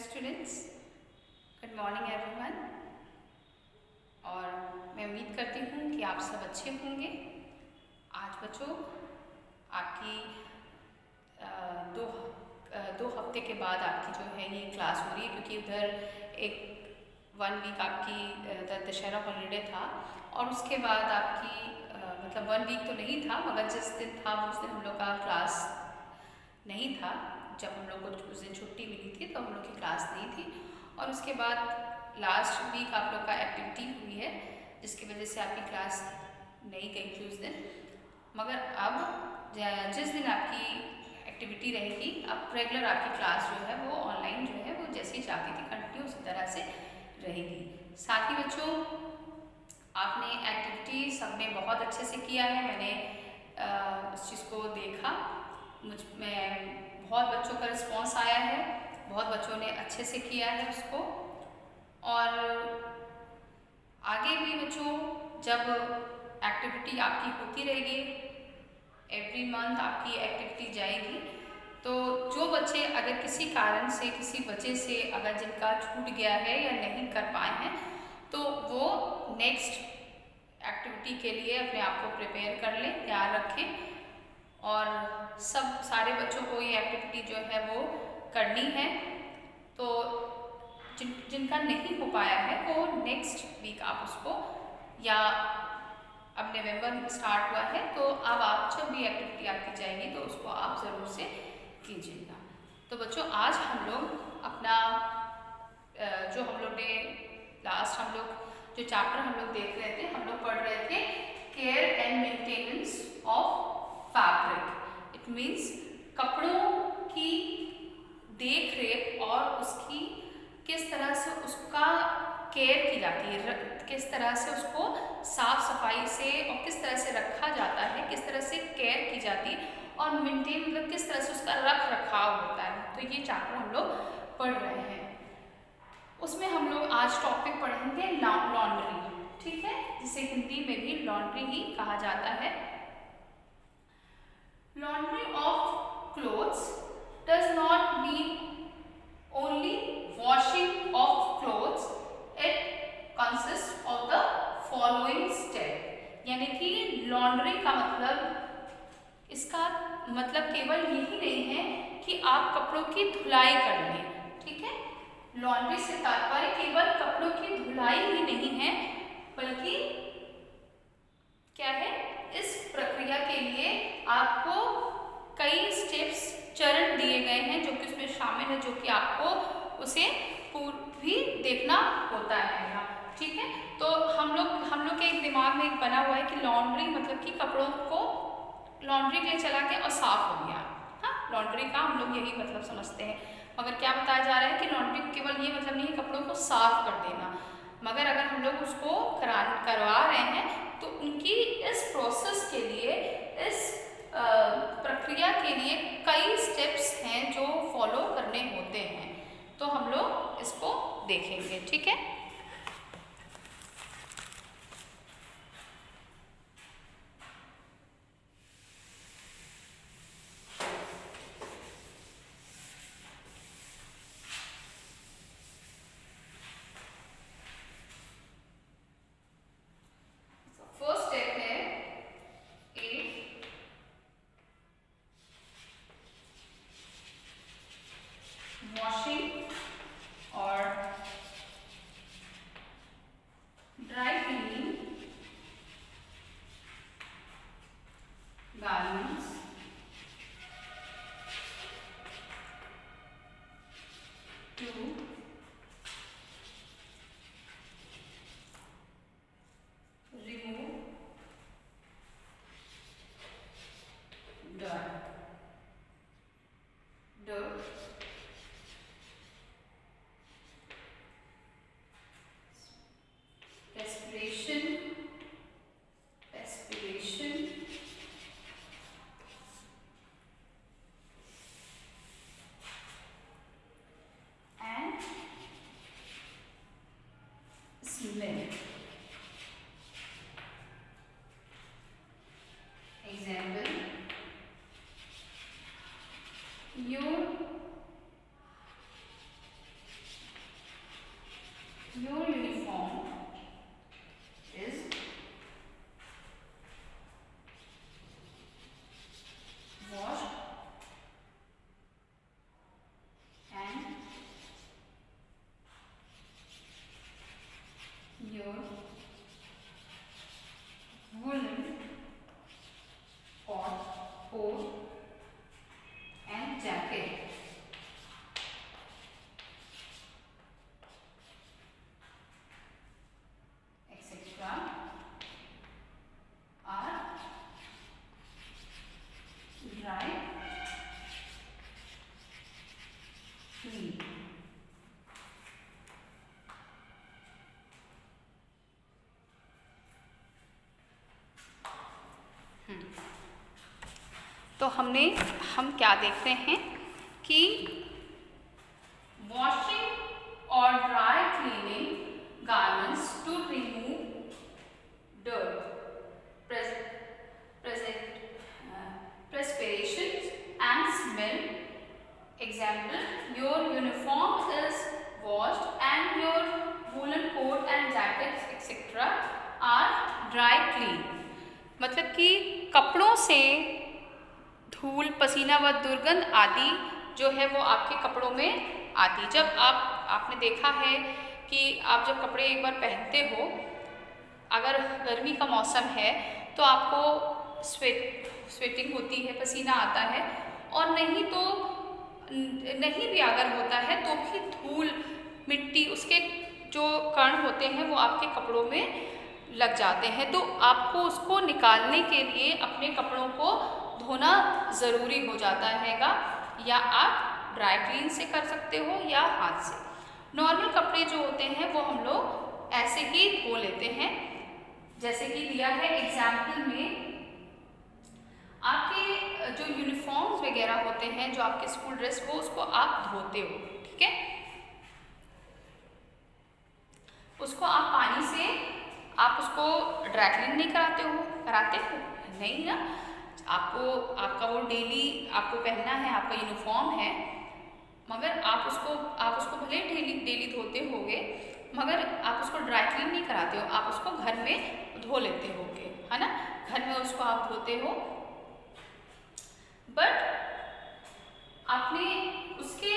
Students, good morning everyone. और मैं उम्मीद करती हूँ कि आप सब अच्छे होंगे। आज बच्चों आपकी दो हफ्ते के बाद आपकी जो है ये क्लास हो रही है, क्योंकि उधर एक 1 वीक आपकी दशहरा हॉलीडे था और उसके बाद आपकी मतलब 1 वीक तो नहीं था, मगर जिस दिन था उस दिन हम लोग का क्लास नहीं था। जब हम लोग को उस दिन छुट्टी मिली थी तो हम लोग की क्लास नहीं थी। और उसके बाद लास्ट वीक आप लोग का एक्टिविटी हुई है, जिसकी वजह से आपकी क्लास नहीं गई थी उस दिन। मगर अब जिस दिन आपकी एक्टिविटी रहेगी, अब रेगुलर आपकी क्लास जो है वो ऑनलाइन जो है वो जैसी चाहती थी कंटिन्यू उसी तरह से रहेगी। साथ ही बच्चों आपने एक्टिविटी सब में बहुत अच्छे से किया है। मैंने उस चीज़ को देखा, मुझ में बहुत बच्चों का रिस्पॉन्स आया है, बहुत बच्चों ने अच्छे से किया है उसको। और आगे भी बच्चों जब एक्टिविटी आपकी होती रहेगी, एवरी मंथ आपकी एक्टिविटी जाएगी, तो जो बच्चे अगर किसी कारण से किसी वजह से अगर जिनका छूट गया है या नहीं कर पाए हैं, तो वो नेक्स्ट एक्टिविटी के लिए अपने आप को प्रिपेयर कर लें, तैयार रखें। और सारे बच्चों को ये एक्टिविटी जो है वो करनी है। तो जिनका नहीं हो पाया है वो नेक्स्ट वीक आप उसको, या अब नवंबर स्टार्ट हुआ है तो अब आप जब भी एक्टिविटी आपकी जाएगी तो उसको आप ज़रूर से कीजिएगा। तो बच्चों आज हम लोग अपना जो हम लोग ने लास्ट हम लोग जो चैप्टर हम लोग देख रहे थे, हम लोग पढ़ रहे थे care and maintenance of fabric. It means कपड़ों की देख रेख और उसकी किस तरह से उसका केयर की जाती है, किस तरह से उसको साफ सफाई से और किस तरह से रखा जाता है, किस तरह से केयर की जाती है, और मेंटेन मतलब किस तरह से उसका रख रखाव होता है। तो ये चैप्टर हम लोग पढ़ रहे हैं। उसमें हम लोग आज टॉपिक पढ़ेंगे लॉन्ड्री, ठीक है, जिसे हिंदी में भी लॉन्ड्री ही कहा जाता है। Laundry of clothes does not mean only washing of clothes. It consists of the following step. यानी कि लॉन्ड्री का मतलब, इसका मतलब केवल यही नहीं है कि आप कपड़ों की धुलाई कर लें, ठीक है। लॉन्ड्री से तात्पर्य केवल कपड़ों की धुलाई ही नहीं है, बल्कि क्या है, इस प्रक्रिया के लिए आपको कई स्टेप्स, चरण दिए गए हैं जो कि उसमें शामिल है, जो कि आपको उसे भी देखना होता है यहाँ, ठीक है। तो हम लोग के एक दिमाग में एक बना हुआ है कि लॉन्ड्री मतलब कि कपड़ों को लॉन्ड्री के लिए चला के और साफ हो गया। हाँ, लॉन्ड्री का हम लोग यही मतलब समझते हैं, मगर क्या बताया जा रहा है कि लॉन्ड्री केवल ये मतलब नहीं है कपड़ों को साफ कर देना, मगर अगर हम लोग उसको करवा रहे हैं तो उनकी इस प्रोसेस के लिए, इस प्रक्रिया के लिए कई स्टेप्स हैं जो फॉलो करने होते हैं। तो हम लोग इसको देखेंगे, ठीक है। वॉशिंग और dry cleaning garments to remove dirt. Respiration and smell. Example, your your woolen coat and jacket etc. are dry clean. तो हम क्या देखते हैं कि वॉशिंग और dry cleaning garments to remove dirt, perspiration and smell. Example, your uniform is washed and your woolen coat and jackets etc. are dry clean. मतलब कि कपड़ों से धूल, पसीना व दुर्गंध आदि जो है वो आपके कपड़ों में आती। जब आपने देखा है कि आप जब कपड़े एक बार पहनते हो, अगर गर्मी का मौसम है तो आपको स्वेटिंग होती है, पसीना आता है, और नहीं भी अगर होता है तो भी धूल, मिट्टी, उसके जो कण होते हैं वो आपके कपड़ों में लग जाते हैं। तो आपको उसको निकालने के लिए अपने कपड़ों को धोना ज़रूरी हो जाता हैगा, या आप ड्राई क्लीन से कर सकते हो या हाथ से। नॉर्मल कपड़े जो होते हैं वो हम लोग ऐसे ही धो लेते हैं, जैसे कि दिया है एग्जाम्पल में। आपके जो यूनिफॉर्म्स वगैरह होते हैं, जो आपके स्कूल ड्रेस, वो उसको आप धोते हो, ठीक है। उसको आप पानी से आप उसको ड्राई क्लीन नहीं कराते हो नहीं ना। आपका वो डेली आपको पहनना है, आपका यूनिफॉर्म है, मगर आप उसको भले डेली धोते होगे, मगर आप उसको ड्राई क्लीन नहीं कराते हो, आप उसको घर में धो लेते होगे, है ना। घर में उसको आप धोते हो, बट आपने उसके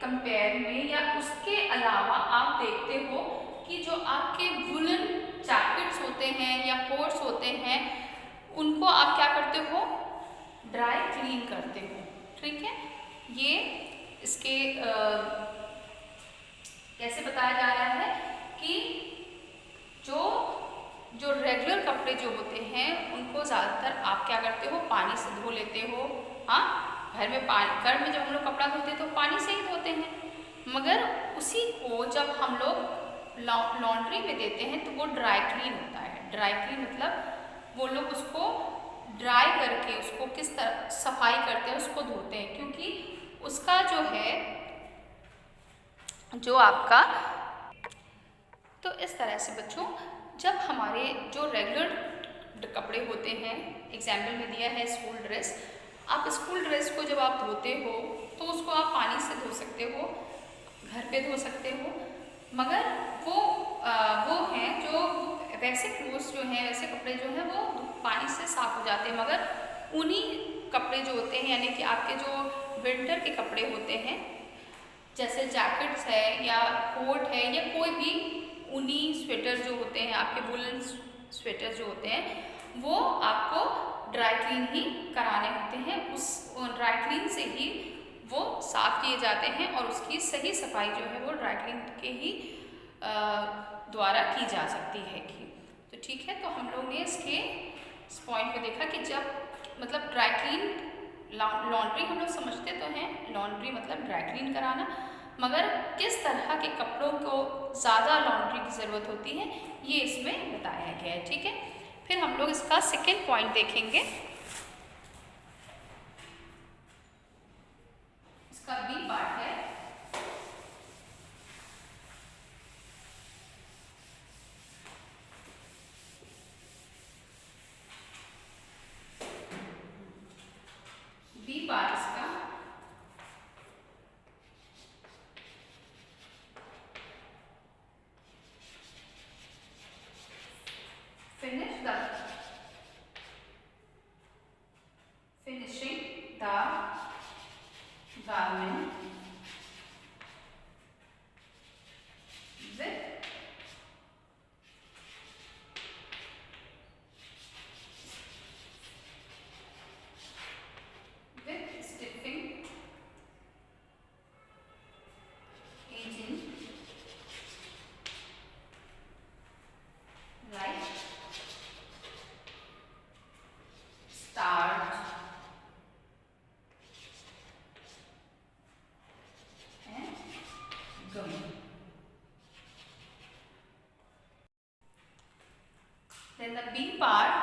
कंपेयर में या उसके अलावा आप देखते हो कि जो आपके वुलन जैकेट्स होते हैं या कोट्स होते हैं, उनको आप क्या करते हो, ड्राई क्लीन करते हो, ठीक है। ये इसके कैसे बताया जा रहा है कि जो रेगुलर कपड़े जो होते हैं उनको ज़्यादातर आप क्या करते हो, पानी से धो लेते हो। हाँ, घर में जब हम लोग कपड़ा धोते हैं तो पानी से ही धोते हैं, मगर उसी को जब हम लोग लॉन्ड्री में देते हैं तो वो ड्राई क्लीन होता है। ड्राई क्लीन मतलब वो लोग उसको ड्राई करके उसको किस तरह सफाई करते हैं, उसको धोते हैं, क्योंकि उसका जो है जो आपका। तो इस तरह से बच्चों, जब हमारे जो रेगुलर कपड़े होते हैं, एग्जाम्पल में दिया है स्कूल ड्रेस, आप स्कूल ड्रेस को जब आप धोते हो तो उसको आप पानी से धो सकते हो, घर पे धो सकते हो, मगर वो हैं जो वैसे क्लोथ्स जो हैं, वैसे कपड़े जो हैं वो पानी से साफ हो जाते हैं, मगर उन्हीं कपड़े जो होते हैं, यानी कि आपके जो विंटर के कपड़े होते हैं, जैसे जैकेट्स है या कोट है या कोई भी ऊनी स्वेटर जो होते हैं, आपके वुलन स्वेटर जो होते हैं, वो आपको ड्राई क्लीन ही कराने होते हैं। उस ड्राई क्लीन से ही वो साफ़ किए जाते हैं और उसकी सही सफाई जो है वो ड्राई क्लीन के ही द्वारा की जा सकती है कि। तो ठीक है, तो हम लोग ने इस पॉइंट को देखा कि जब मतलब ड्राई क्लीन, लॉन्ड्री हम लोग समझते तो हैं, लॉन्ड्री मतलब ड्राई क्लीन कराना, मगर किस तरह के कपड़ों को ज़्यादा लॉन्ड्री की ज़रूरत होती है ये इसमें बताया गया है, ठीक है। फिर हम लोग इसका सेकेंड पॉइंट देखेंगे, इसका बी पार्ट है इसका finishing the garment with Then the B part,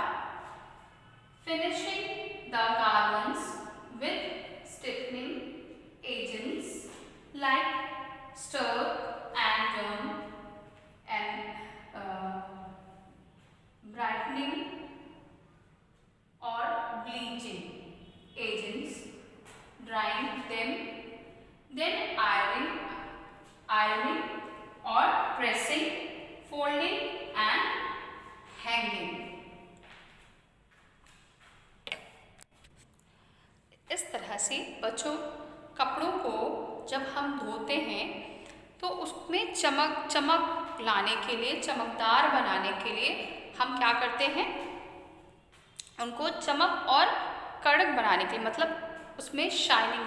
finishing the garments with stiffening agents like stir and brightening or bleaching agents, drying them, then ironing or pressing, folding and hanging. इस तरह से बच्चों कपड़ों को जब हम धोते हैं तो उसमें चमक लाने के लिए, चमकदार बनाने के लिए हम क्या करते हैं, उनको चमक और कड़क बनाने के लिए, मतलब उसमें शाइनिंग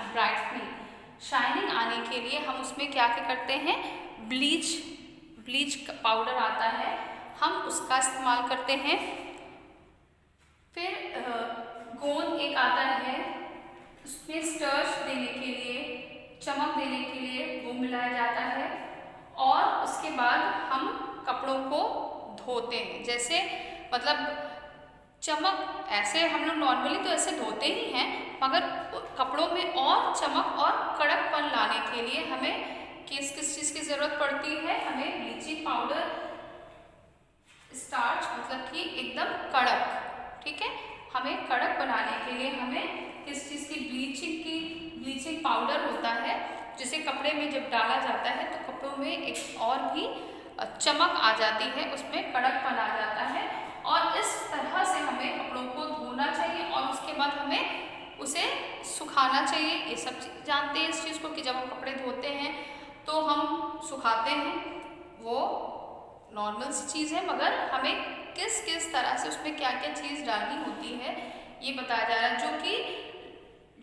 आने के लिए हम उसमें क्या करते हैं, ब्लीच पाउडर आता है, हम उसका इस्तेमाल करते हैं। फिर गोंद एक आता है, उसमें स्टर्च देने के लिए, चमक देने के लिए वो मिलाया जाता है। और उसके बाद हम कपड़ों को धोते हैं। जैसे मतलब चमक, ऐसे हम लोग नॉर्मली तो ऐसे धोते ही हैं, मगर कपड़ों में और चमक और कड़कपन लाने के लिए हमें किस चीज़ की ज़रूरत पड़ती है, हमें ब्लीचिंग पाउडर, स्टार्च मतलब कि एकदम कड़क, ठीक है, हमें कड़क बनाने के लिए हमें किस चीज़ की, ब्लीचिंग पाउडर होता है, जिसे कपड़े में जब डाला जाता है तो कपड़ों में एक और भी चमक आ जाती है, उसमें कड़कपन आ जाता है। और इस तरह से हमें कपड़ों को धोना चाहिए और उसके बाद हमें उसे सुखाना चाहिए। ये सब जानते हैं इस चीज़ को कि जब हम कपड़े धोते हैं तो हम सुखाते हैं, वो नॉर्मल सी चीज़ है, मगर हमें किस तरह से उसमें क्या क्या चीज़ डालनी होती है ये बताया जा रहा है। जो कि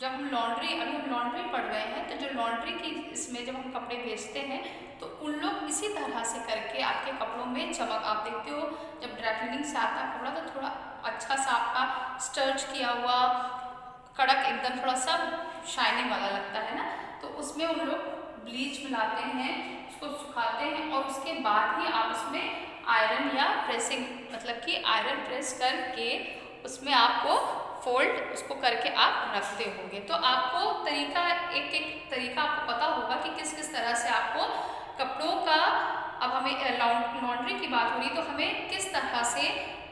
जब हम अभी हम लॉन्ड्री पढ़ रहे हैं तो जो लॉन्ड्री की इसमें जब हम कपड़े बेचते हैं तो उन लोग इसी तरह से करके आपके कपड़ों में चमक, आप देखते हो जब ड्राई क्लीनिंग से आता है कपड़ा तो थोड़ा अच्छा सा आपका स्टर्च किया हुआ, कड़क एकदम थोड़ा सा शाइनिंग वाला लगता है ना, तो उसमें उन लोग ब्लीच मिलाते हैं, उसको सुखाते हैं और उसके बाद ही आप उसमें आयरन या प्रेसिंग मतलब कि आयरन प्रेस करके उसमें आपको फोल्ड उसको करके आप रखते होंगे। तो आपको तरीका, एक तरीका आपको पता होगा कि किस तरह से आपको कपड़ों का, अब हमें लॉन्ड्री की बात हो रही तो हमें किस तरह से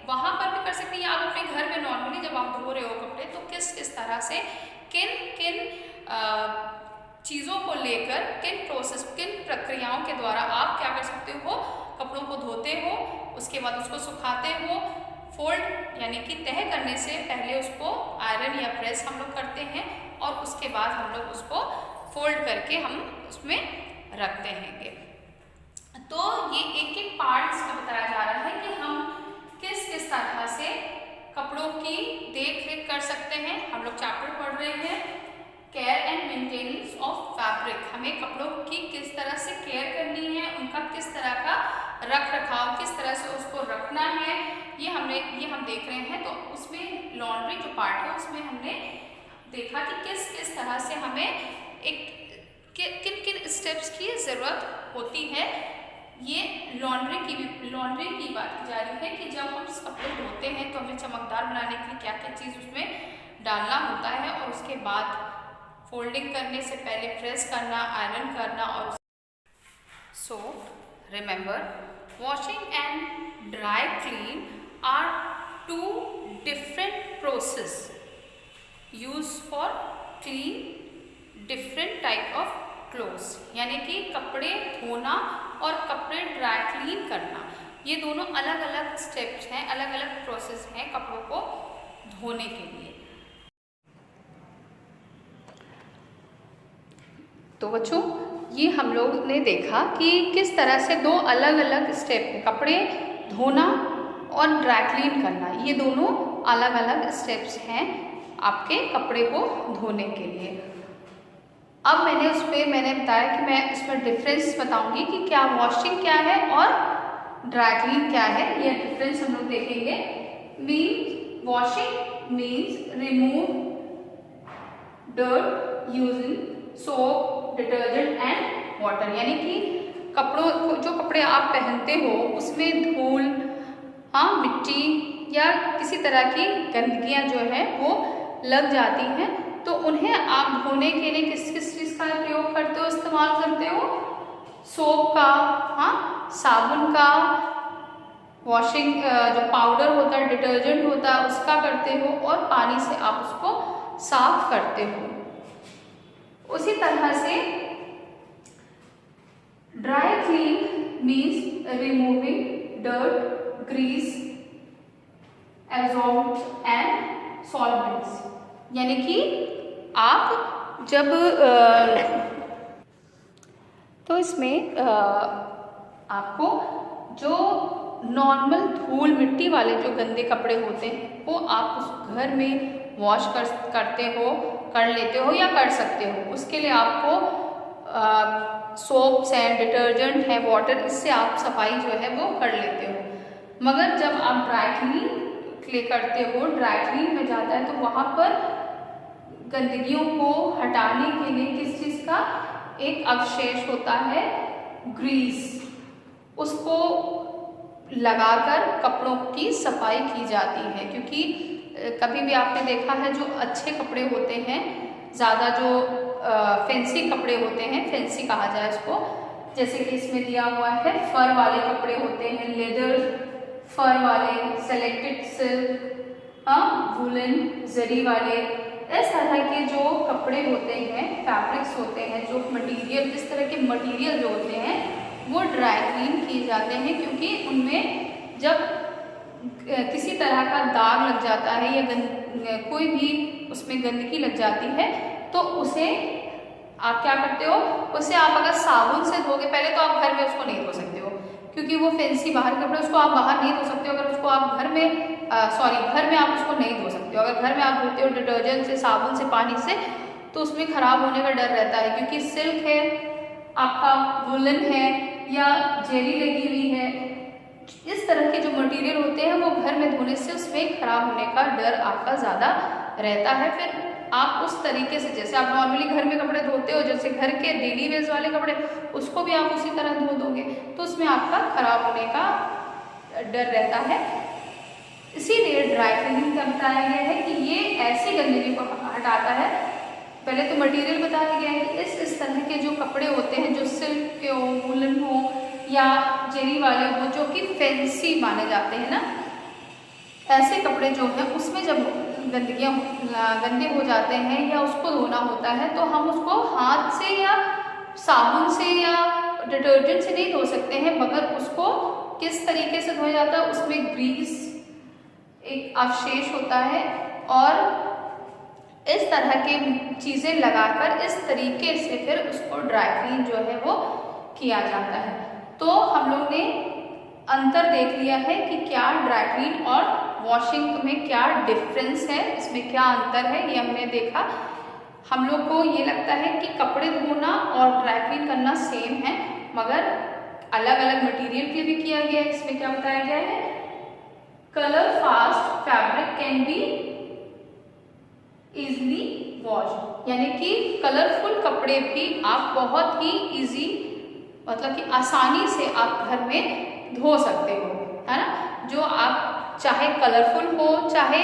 वहाँ पर भी कर सकते हैं, या आप अपने घर में नॉर्मली जब आप धो रहे हो कपड़े तो किस तरह से किन चीज़ों को लेकर, किन प्रक्रियाओं के द्वारा आप क्या कर सकते हो, कपड़ों को धोते हो, उसके बाद उसको सुखाते हो, फोल्ड यानी कि तह करने से पहले उसको आयरन या प्रेस हम लोग करते हैं और उसके बाद हम लोग उसको फोल्ड करके हम उसमें रखते हैं। तो ये एक पार्ट इसमें बताया जा रहा है कि हम किस तरह से कपड़ों की देख रेख कर सकते हैं। हम लोग चैप्टर पढ़ रहे हैं care and maintenance of fabric, हमें कपड़ों की किस तरह से केयर करनी है, उनका किस तरह का रख रखाव, किस तरह से उसको रखना है, ये हम देख रहे हैं। तो उसमें लॉन्ड्री जो पार्ट है उसमें हमने देखा कि किस तरह से हमें किन स्टेप्स की ज़रूरत होती है। ये लॉन्ड्री की बात की जा रही है कि जब हम कपड़े धोते हैं तो हमें चमकदार बनाने के लिए क्या क्या चीज़ उसमें डालना होता है और उसके बाद फोल्डिंग करने से पहले प्रेस करना, आयरन करना। और so remember, washing and dry clean are two different process use for clean different type of clothes, यानी कि कपड़े धोना और कपड़े ड्राई क्लीन करना, ये दोनों अलग अलग स्टेप्स हैं, अलग अलग प्रोसेस हैं कपड़ों को धोने के लिए। तो बच्चों ये हम लोग ने देखा कि किस तरह से दो अलग अलग स्टेप हैं, कपड़े धोना और ड्राई क्लीन करना, ये दोनों अलग अलग स्टेप्स हैं आपके कपड़े को धोने के लिए। अब मैंने बताया कि मैं इसमें डिफरेंस बताऊंगी कि क्या वॉशिंग क्या है और ड्राई क्लीन क्या है, ये डिफरेंस हम लोग देखेंगे। Washing means remove dirt using soap, detergent and water, यानी कि जो कपड़े आप पहनते हो उसमें धूल, हाँ मिट्टी या किसी तरह की गंदगियाँ जो है वो लग जाती हैं, तो उन्हें आप धोने के लिए किस किस चीज़ का प्रयोग करते हो, इस्तेमाल करते हो? सोप का, हाँ साबुन का, वॉशिंग जो पाउडर होता है, डिटर्जेंट होता है, उसका करते हो, और पानी से आप उसको साफ करते हो। उसी तरह से dry clean means removing dirt, grease, absorb and solvents, यानी कि आप जब तो इसमें आपको जो नॉर्मल धूल मिट्टी वाले जो गंदे कपड़े होते हैं वो आप उस घर में वॉश कर लेते हो या कर सकते हो। उसके लिए आपको सोप्स हैं, डिटर्जेंट है, वाटर, इससे आप सफाई जो है वो कर लेते हो। मगर जब आप ड्राई क्लीन करते हो, ड्राई क्लीन में जाता है, तो वहाँ पर गंदगियों को हटाने के लिए किस चीज़ का एक अवशेष होता है, ग्रीस, उसको लगाकर कपड़ों की सफाई की जाती है। क्योंकि कभी भी आपने देखा है जो अच्छे कपड़े होते हैं, ज़्यादा जो फैंसी कपड़े होते हैं, फैंसी कहा जाए इसको, जैसे कि इसमें दिया हुआ है फर वाले कपड़े होते हैं, लेदर, फर वाले, सेलेक्टेड सिल्क, हाँ वुलन, जरी वाले, इस तरह के जो कपड़े होते हैं, फैब्रिक्स होते हैं, जो मटेरियल, इस तरह के मटेरियल जो होते हैं वो ड्राई क्लीन किए जाते हैं। क्योंकि उनमें जब किसी तरह का दाग लग जाता है या कोई भी उसमें गंदगी लग जाती है, तो उसे आप क्या करते हो, उसे आप अगर साबुन से धोगे, पहले तो आप घर में उसको नहीं धो सकते हो क्योंकि वो फैंसी बाहर कपड़े, उसको आप बाहर नहीं धो सकते हो। अगर उसको आप घर में आप उसको नहीं धो सकते हो। अगर घर में आप धोते हो डिटर्जेंट से, साबुन से, पानी से, तो उसमें खराब होने का डर रहता है, क्योंकि सिल्क है, आपका वुलन है या जेली लगी हुई है, इस तरह के जो मटेरियल होते हैं वो घर में धोने से उसमें खराब होने का डर आपका ज़्यादा रहता है। फिर आप उस तरीके से, जैसे आप नॉर्मली घर में कपड़े धोते हो, जैसे घर के डेली वेज वाले कपड़े, उसको भी आप उसी तरह धो दोगे तो उसमें आपका खराब होने का डर रहता है। इसीलिए ड्राई क्लीनिंग का बताया गया है कि ये ऐसी गंदगी को हटाता है। पहले तो मटेरियल बताया गया है कि इस तरह के जो कपड़े होते हैं, जो सिल्क के हो, वुलन हो या जेरी वाले हो, जो कि फैंसी माने जाते हैं ना, ऐसे कपड़े जो हैं उसमें जब गंदे हो जाते हैं या उसको धोना होता है, तो हम उसको हाथ से या साबुन से या डिटर्जेंट से नहीं धो सकते हैं, मगर उसको किस तरीके से धोया जाता है, उसमें ग्रीस एक अवशेष होता है और इस तरह के चीज़ें लगाकर इस तरीके से फिर उसको ड्राई क्लीन जो है वो किया जाता है। तो हम लोग ने अंतर देख लिया है कि क्या ड्राई क्लीन और वॉशिंग में क्या डिफरेंस है, इसमें क्या अंतर है, ये हमने देखा। हम लोग को ये लगता है कि कपड़े धोना और ड्राई क्लीन करना सेम है, मगर अलग अलग मटेरियल के लिए भी किया गया है। इसमें क्या बताया गया है, colour fast fabric can be easily wash, यानी कि कलरफुल कपड़े भी आप बहुत ही इजी, मतलब कि आसानी से आप घर में धो सकते हो, है ना। जो आप चाहे कलरफुल हो, चाहे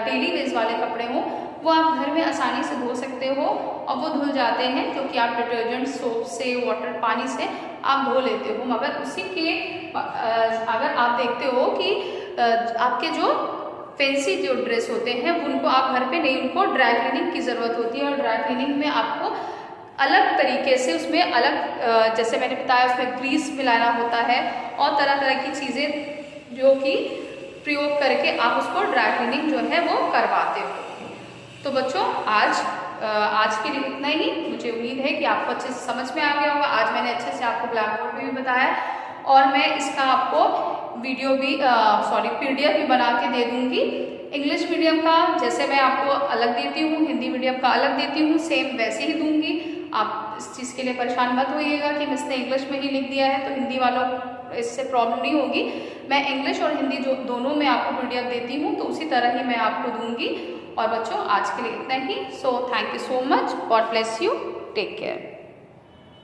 डेली वेज वाले कपड़े हो, वो आप घर में आसानी से धो सकते हो और वो धुल जाते हैं, जो कि आप डिटर्जेंट, सोप से, वाटर, पानी से आप धो लेते हो। मगर उसी के अगर आप देखते हो कि आपके जो फैंसी जो ड्रेस होते हैं उनको आप घर पे नहीं, उनको ड्राई क्लीनिंग की ज़रूरत होती है। और ड्राई क्लीनिंग में आपको अलग तरीके से उसमें अलग, जैसे मैंने बताया, उसमें ग्रीस मिलाना होता है और तरह तरह की चीज़ें जो कि प्रयोग करके आप उसको ड्राई क्लीनिंग जो है वो करवाते हो। तो बच्चों आज के लिए इतना ही। मुझे उम्मीद है कि आपको अच्छे से समझ में आ गया होगा। आज मैंने अच्छे से आपको ब्लैक बोर्ड पे भी बताया और मैं इसका आपको वीडियो भी PDF भी बना के दे दूँगी। इंग्लिश मीडियम का जैसे मैं आपको अलग देती हूँ, हिंदी मीडियम का अलग देती हूँ, सेम वैसे ही दूँगी। आप इस चीज़ के लिए परेशान मत होइएगा कि इसने इंग्लिश में ही लिख दिया है तो हिंदी वालों इससे प्रॉब्लम नहीं होगी। मैं इंग्लिश और हिंदी जो दोनों में आपको PDF देती हूँ, तो उसी तरह ही मैं आपको दूँगी। और बच्चों आज के लिए इतना ही। So thank you so much, God bless you, take care.